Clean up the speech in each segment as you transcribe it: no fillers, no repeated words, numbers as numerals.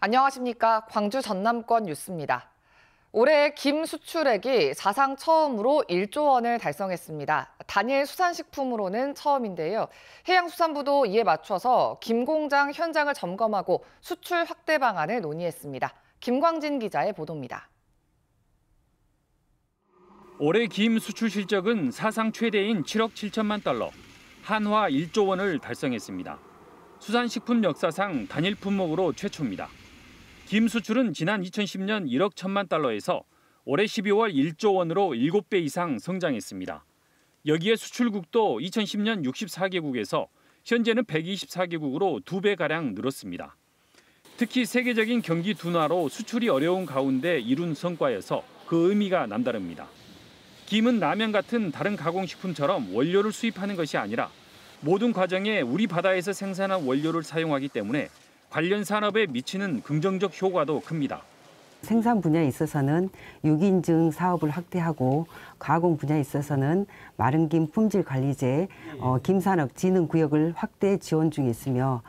안녕하십니까. 광주 전남권 뉴스입니다. 올해 김 수출액이 사상 처음으로 1조 원을 달성했습니다. 단일 수산식품으로는 처음인데요. 해양수산부도 이에 맞춰서 김 공장 현장을 점검하고 수출 확대 방안을 논의했습니다. 김광진 기자의 보도입니다. 올해 김 수출 실적은 사상 최대인 7억 7천만 달러, 한화 1조 원을 달성했습니다. 수산식품 역사상 단일 품목으로 최초입니다. 김 수출은 지난 2010년 1억 1천만 달러에서 올해 12월 1조 원으로 7배 이상 성장했습니다. 여기에 수출국도 2010년 64개국에서 현재는 124개국으로 2배가량 늘었습니다. 특히 세계적인 경기 둔화로 수출이 어려운 가운데 이룬 성과여서 그 의미가 남다릅니다. 김은 라면 같은 다른 가공식품처럼 원료를 수입하는 것이 아니라 모든 과정에 우리 바다에서 생산한 원료를 사용하기 때문에 관련 산업에 미치는 긍정적 효과도 큽니다. 생산 분야에 있어서는 유기인증 사업을 확대하고 가공 분야에 있어서는 마른 김 품질 관리제, 김산업 진흥 구역을 확대 지원 중에 있으며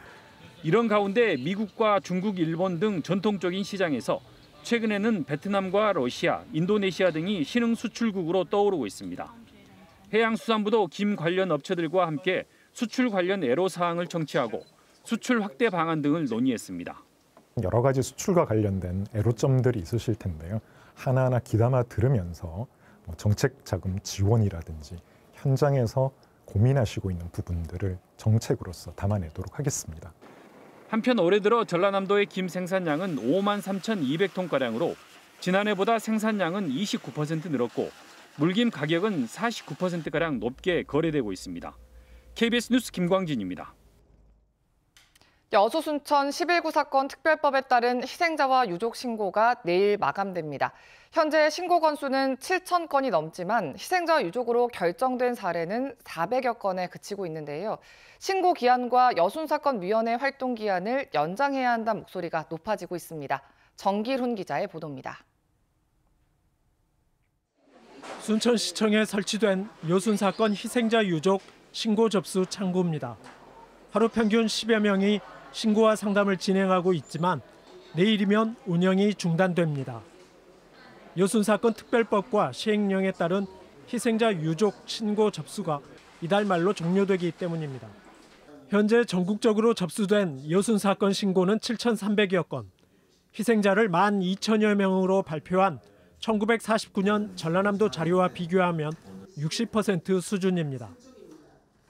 이런 가운데 미국과 중국, 일본 등 전통적인 시장에서 최근에는 베트남과 러시아, 인도네시아 등이 신흥 수출국으로 떠오르고 있습니다. 해양수산부도 김 관련 업체들과 함께 수출 관련 애로사항을 청취하고 수출 확대 방안 등을 논의했습니다. 여러 가지 수출과 관련된 애로점들이 있으실 텐데요. 하나하나 귀담아 들으면서 정책 자금 지원이라든지 현장에서 고민하시고 있는 부분들을 정책으로서 담아내도록 하겠습니다. 한편 올해 들어 전라남도의 김 생산량은 5만 3,200톤가량으로 지난해보다 생산량은 29% 늘었고 물김 가격은 49%가량 높게 거래되고 있습니다. KBS 뉴스 김광진입니다. 여수 순천 11구 사건 특별법에 따른 희생자와 유족 신고가 내일 마감됩니다. 현재 신고 건수는 7천 건이 넘지만 희생자 유족으로 결정된 사례는 400여 건에 그치고 있는데요. 신고 기한과 여순사건위원회 활동 기한을 연장해야 한다는 목소리가 높아지고 있습니다. 정길훈 기자의 보도입니다. 순천시청에 설치된 여순사건 희생자 유족 신고 접수 창구입니다. 하루 평균 10여 명이 신고와 상담을 진행하고 있지만 내일이면 운영이 중단됩니다. 여순사건 특별법과 시행령에 따른 희생자 유족 신고 접수가 이달 말로 종료되기 때문입니다. 현재 전국적으로 접수된 여순사건 신고는 7,300여 건, 희생자를 12,000여 명으로 발표한 1949년 전라남도 자료와 비교하면 60% 수준입니다.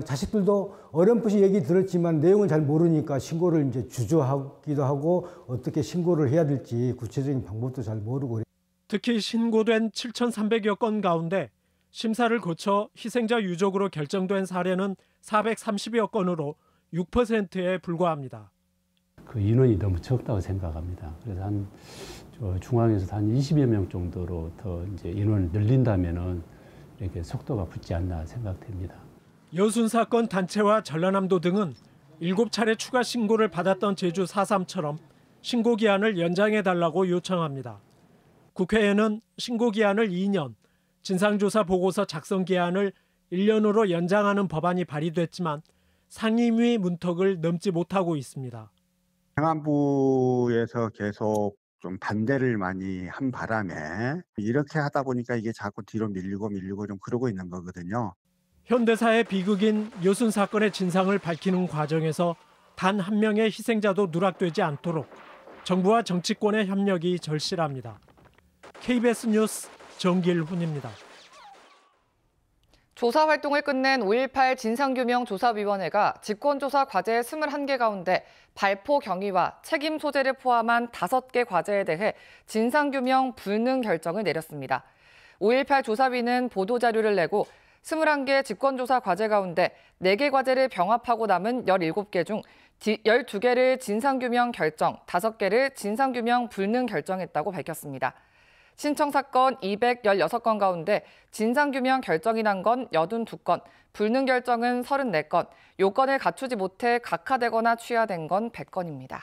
자식들도 어렴풋이 얘기 들었지만 내용을 잘 모르니까 신고를 이제 주저하기도 하고 어떻게 신고를 해야 될지 구체적인 방법도 잘 모르고. 특히 신고된 7,300여 건 가운데 심사를 거쳐 희생자 유족으로 결정된 사례는 430여 건으로 6%에 불과합니다. 그 인원이 너무 적다고 생각합니다. 그래서 중앙에서 한 20여 명 정도로 더 이제 인원을 늘린다면은 이렇게 속도가 붙지 않나 생각됩니다. 여순사건 단체와 전라남도 등은 7차례 추가 신고를 받았던 제주 4.3처럼 신고 기한을 연장해달라고 요청합니다. 국회에는 신고 기한을 2년, 진상조사 보고서 작성 기한을 1년으로 연장하는 법안이 발의됐지만 상임위 문턱을 넘지 못하고 있습니다. 행안부에서 계속 좀 반대를 많이 한 바람에 이렇게 하다 보니까 이게 자꾸 뒤로 밀리고 좀 그러고 있는 거거든요. 현대사의 비극인 여순 사건의 진상을 밝히는 과정에서 단 한 명의 희생자도 누락되지 않도록 정부와 정치권의 협력이 절실합니다. KBS 뉴스 정길훈입니다. 조사 활동을 끝낸 5.18 진상규명조사위원회가 직권조사 과제 21개 가운데 발포 경위와 책임 소재를 포함한 5개 과제에 대해 진상규명 불능 결정을 내렸습니다. 5.18 조사위는 보도자료를 내고 21개 직권조사 과제 가운데 4개 과제를 병합하고 남은 17개 중 12개를 진상규명 결정, 5개를 진상규명 불능 결정했다고 밝혔습니다. 신청 사건 216건 가운데 진상규명 결정이 난 건 82건, 불능 결정은 34건, 요건을 갖추지 못해 각하되거나 취하된 건 100건입니다.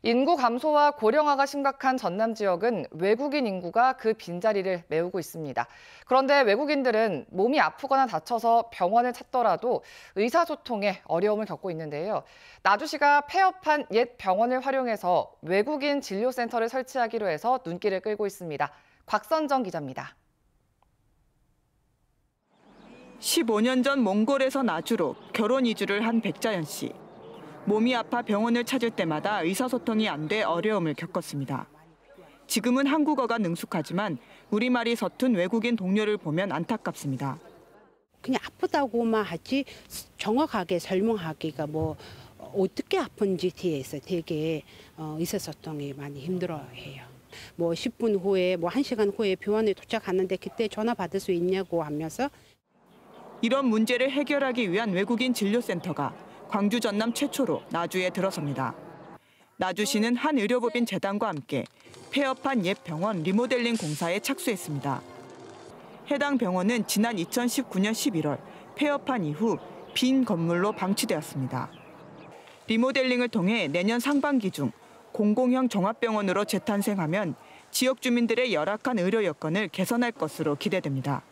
인구 감소와 고령화가 심각한 전남 지역은 외국인 인구가 그 빈자리를 메우고 있습니다. 그런데 외국인들은 몸이 아프거나 다쳐서 병원을 찾더라도 의사소통에 어려움을 겪고 있는데요. 나주시가 폐업한 옛 병원을 활용해서 외국인 진료센터를 설치하기로 해서 눈길을 끌고 있습니다. 곽선정 기자입니다. 15년 전 몽골에서 나주로 결혼 이주를 한 백자연 씨. 몸이 아파 병원을 찾을 때마다 의사소통이 안 돼 어려움을 겪었습니다. 지금은 한국어가 능숙하지만 우리말이 서툰 외국인 동료를 보면 안타깝습니다. 그냥 아프다고만 하지 정확하게 설명하기가 뭐 어떻게 아픈지 뒤에서 되게 의사소통이 많이 힘들어해요. 뭐 10분 후에 뭐 1시간 후에 병원에 도착하는데 그때 전화 받을 수 있냐고 하면서 이런 문제를 해결하기 위한 외국인 진료센터가 광주 전남 최초로 나주에 들어섭니다. 나주시는 한 의료법인 재단과 함께 폐업한 옛 병원 리모델링 공사에 착수했습니다. 해당 병원은 지난 2019년 11월 폐업한 이후 빈 건물로 방치되었습니다. 리모델링을 통해 내년 상반기 중 공공형 종합병원으로 재탄생하면 지역 주민들의 열악한 의료 여건을 개선할 것으로 기대됩니다.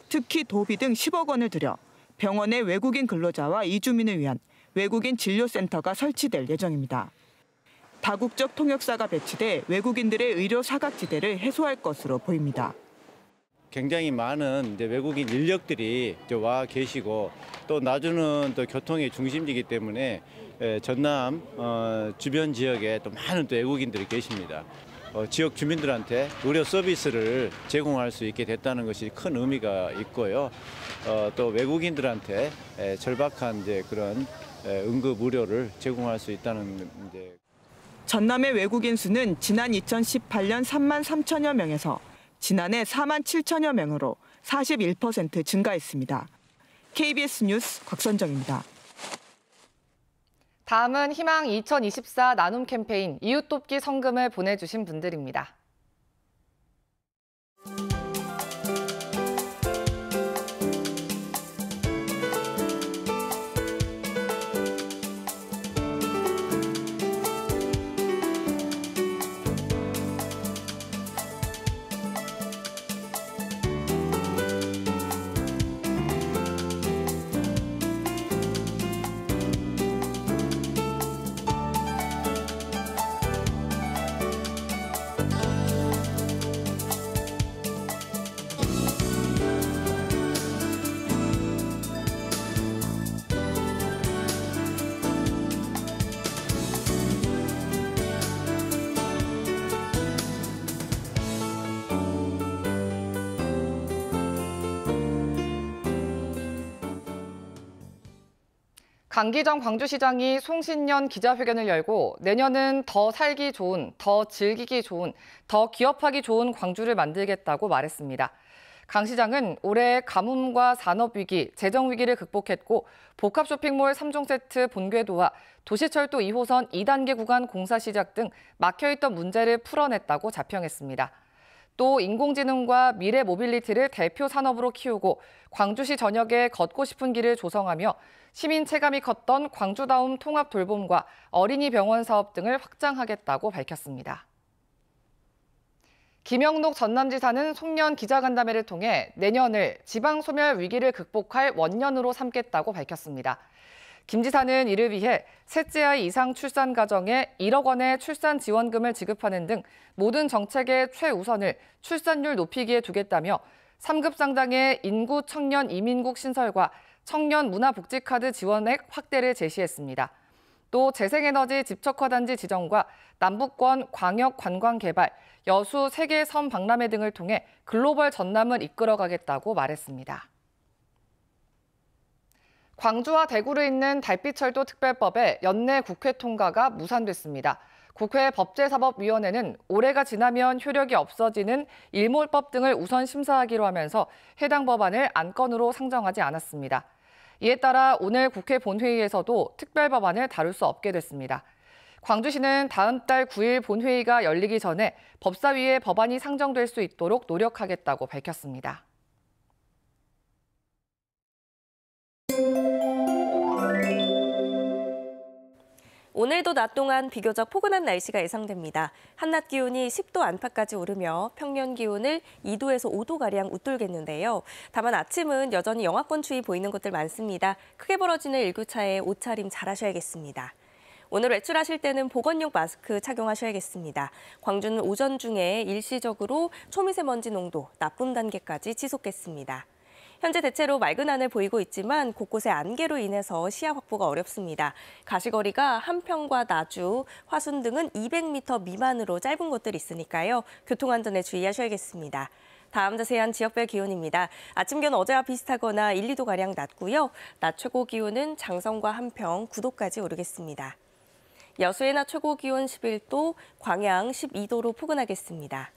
특히 도비 등 10억 원을 들여 병원의 외국인 근로자와 이주민을 위한 외국인 진료센터가 설치될 예정입니다. 다국적 통역사가 배치돼 외국인들의 의료 사각지대를 해소할 것으로 보입니다. 굉장히 많은 외국인 인력들이 와 계시고 또 나주는 또 교통의 중심지이기 때문에 전남 주변 지역에 또 많은 또 외국인들이 계십니다. 지역 주민들한테 의료 서비스를 제공할 수 있게 됐다는 것이 큰 의미가 있고요. 또 외국인들한테 절박한 그런 응급 의료를 제공할 수 있다는 전남의 외국인 수는 지난 2018년 3만 3천여 명에서 지난해 4만 7천여 명으로 41% 증가했습니다. KBS 뉴스 곽선정입니다. 다음은 희망 2024 나눔 캠페인 이웃 돕기 성금을 보내주신 분들입니다. 강기정 광주시장이 송신년 기자회견을 열고 내년은 더 살기 좋은, 더 즐기기 좋은, 더 기업하기 좋은 광주를 만들겠다고 말했습니다. 강 시장은 올해 가뭄과 산업위기, 재정위기를 극복했고 복합쇼핑몰 3종 세트 본궤도와 도시철도 2호선 2단계 구간 공사 시작 등 막혀있던 문제를 풀어냈다고 자평했습니다. 또 인공지능과 미래 모빌리티를 대표 산업으로 키우고 광주시 전역에 걷고 싶은 길을 조성하며 시민 체감이 컸던 광주다움 통합 돌봄과 어린이 병원 사업 등을 확장하겠다고 밝혔습니다. 김영록 전남지사는 송년 기자간담회를 통해 내년을 지방소멸 위기를 극복할 원년으로 삼겠다고 밝혔습니다. 김 지사는 이를 위해 셋째 아이 이상 출산 가정에 1억 원의 출산 지원금을 지급하는 등 모든 정책의 최우선을 출산율 높이기에 두겠다며 3급 상장의 인구 청년 이민국 신설과 청년 문화복지카드 지원액 확대를 제시했습니다. 또 재생에너지 집적화단지 지정과 남북권 광역 관광 개발, 여수 세계 섬 박람회 등을 통해 글로벌 전남을 이끌어가겠다고 말했습니다. 광주와 대구를 잇는 달빛철도 특별법의 연내 국회 통과가 무산됐습니다. 국회 법제사법위원회는 올해가 지나면 효력이 없어지는 일몰법 등을 우선 심사하기로 하면서 해당 법안을 안건으로 상정하지 않았습니다. 이에 따라 오늘 국회 본회의에서도 특별법안을 다룰 수 없게 됐습니다. 광주시는 다음 달 9일 본회의가 열리기 전에 법사위에 법안이 상정될 수 있도록 노력하겠다고 밝혔습니다. 오늘도 낮 동안 비교적 포근한 날씨가 예상됩니다. 한낮 기온이 10도 안팎까지 오르며 평년 기온을 2도에서 5도가량 웃돌겠는데요. 다만 아침은 여전히 영하권 추위 보이는 곳들 많습니다. 크게 벌어지는 일교차에 옷차림 잘하셔야겠습니다. 오늘 외출하실 때는 보건용 마스크 착용하셔야겠습니다. 광주는 오전 중에 일시적으로 초미세먼지 농도 나쁨 단계까지 치솟겠습니다. 현재 대체로 맑은 하늘 보이고 있지만 곳곳에 안개로 인해서 시야 확보가 어렵습니다. 가시거리가 한평과 나주, 화순 등은 200m 미만으로 짧은 곳들이 있으니까요. 교통안전에 주의하셔야겠습니다. 다음 자세한 지역별 기온입니다. 아침 기온 어제와 비슷하거나 1, 2도가량 낮고요. 낮 최고 기온은 장성과 한평 9도까지 오르겠습니다. 여수의 낮 최고 기온 11도, 광양 12도로 포근하겠습니다.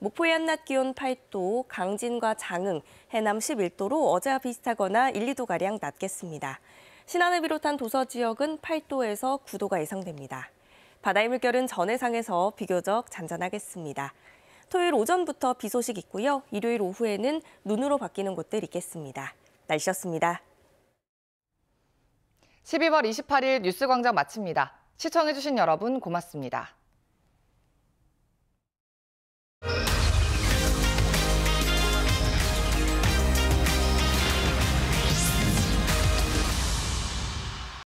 목포의 한낮 기온 8도, 강진과 장흥, 해남 11도로 어제와 비슷하거나 1, 2도가량 낮겠습니다. 신안을 비롯한 도서 지역은 8도에서 9도가 예상됩니다. 바다의 물결은 전해상에서 비교적 잔잔하겠습니다. 토요일 오전부터 비 소식 있고요. 일요일 오후에는 눈으로 바뀌는 곳들 있겠습니다. 날씨였습니다. 12월 28일 뉴스광장 마칩니다. 시청해주신 여러분 고맙습니다.